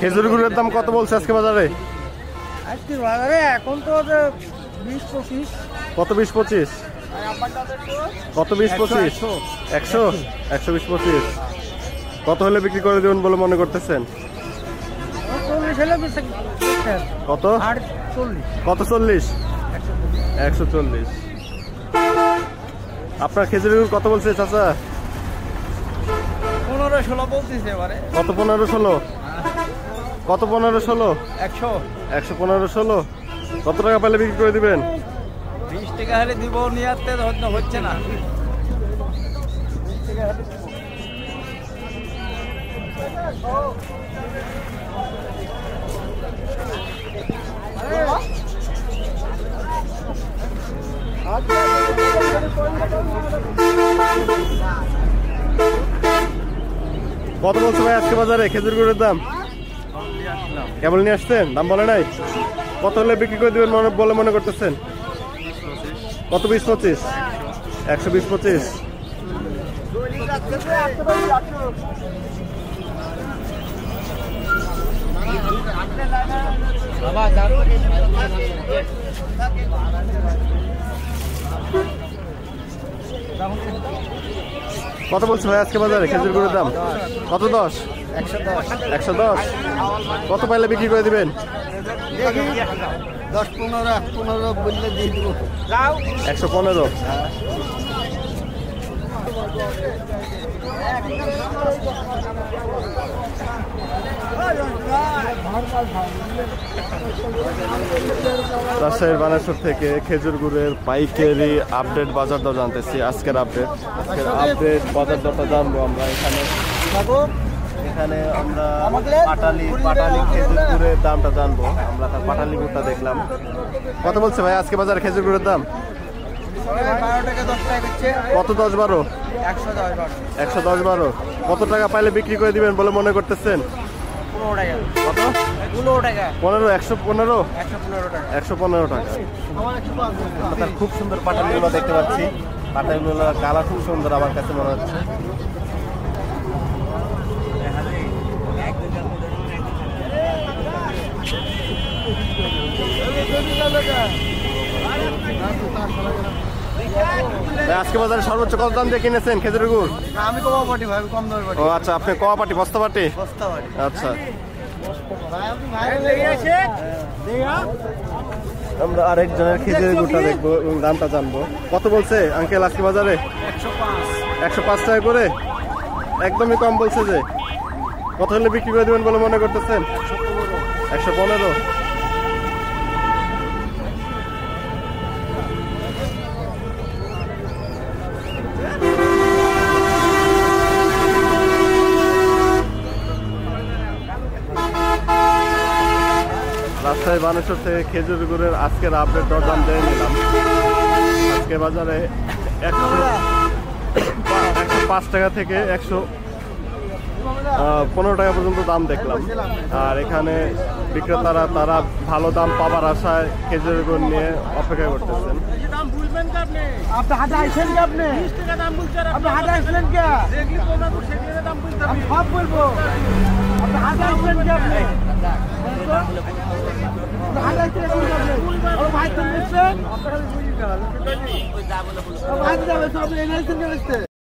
খেজুর গুড়ের দাম কত বলছে আজকে বাজারে? আজকে বাজারে এখন তো 20-25। কত 20-25? কত 20-25? 100 120-25। কত হলে বিক্রি করে দেবেন বলে মনে করতেছেন? কত? কত 40? 140। আপনার খেজুরের গুড় কত বলছে চাচা? 15-16 বলতেছে এবারে। কত 15-16? কত 15-16? 100 115-16। কত টাকা পেলে বিক্রি করে দিবেন? 20 টাকা হলে দিব, নিয়াতে হচ্ছে না। কত বলছে ভাই আজকে বাজারে খেজুর গুড়ের দাম? কেবল নিয়ে আসছেন, দাম বলে নাই? কত হলে বিক্রি করে দিবেন বলে মনে করতেছেন? কত 20-25? 120-25। কত বলছে ভাই আজকে বাজারে খেজুর গুড়ের দাম? কত 10? 110। কত পাইলে বিক্রি করে দিবেন? 10-15 বললে দিয়ে দিব। 115। রাজশাহীর বানেশ্বর থেকে খেজুর গুড়ের পাইকারি আপডেট বাজার দর জানতেছি। আজকের আপডেট বাজার দরটা জানবো আমরা। এখানে আমরা পাটালি খেজুর গুড়ের দামটা জানবো। আমরা তার পাটালি গুড়টা দেখলাম। কত বলছে ভাই আজকে বাজারে খেজুর গুড়ের দাম? 12 টাকা 10 টাকা দিচ্ছে। কত 10-12? 110-12। কত টাকা পাইলে বিক্রি করে দিবেন বলে মনে করতেছেন? 15 টাকা। কত? 15 টাকা। 15? 115? 115 টাকা। 115 টাকা। আমরা খুব সুন্দর পাটালিগুলো দেখতে পাচ্ছি। পাটালিগুলো কালার খুব সুন্দর আমার কাছে মনে হচ্ছে। আজকে বাজারে সর্বোচ্চ কত দাম দিয়ে কিনেছেন খেজুরের গুড়? আমি কম পাটি ভাই, কম দামে পাটি। ও আচ্ছা, আপনি কয়া পাটি? বস্তা পাটি? বস্তা পাটি। আচ্ছা, আমরা আরেকজনের খেজুরের গুড়টা দেখবো এবং দামটা জানবো। কত বলছে আঙ্কেল আজকে বাজারে? 105 টাকা করে। একদমই কম বলছে যে। কত হলে বিক্রি করে দেবেন বলে মনে করতেছেন? 115। রাজশাহী বানেশ্বর থেকে খেজুর গুড়ের আজকের আপডেট দরদাম দিয়ে নিলাম। আজকে বাজারে 105 টাকা থেকে 115 টাকা পর্যন্ত দাম দেখলাম। আর এখানে বিক্রেতারা তারা ভালো দাম পাবার আশায় খেজুর গুড় নিয়ে অপেক্ষা করতেছেন। আপনি হাটে আইছেন কি? আপনি 20 টাকা দাম বলছেন। আপনি হাটে আইছেন কি? দেখলি কোনা তো সেগুলো দাম বলতে আমি সব বলবো। আপনি হাটে আইছেন কি? আপনি হাটে আইছেন কি? ও ভাই তুমি বলছেন আপনারা বুঝি না। ওই যা বলে ভাই যাবে তো আপনি এনআইসেন কি?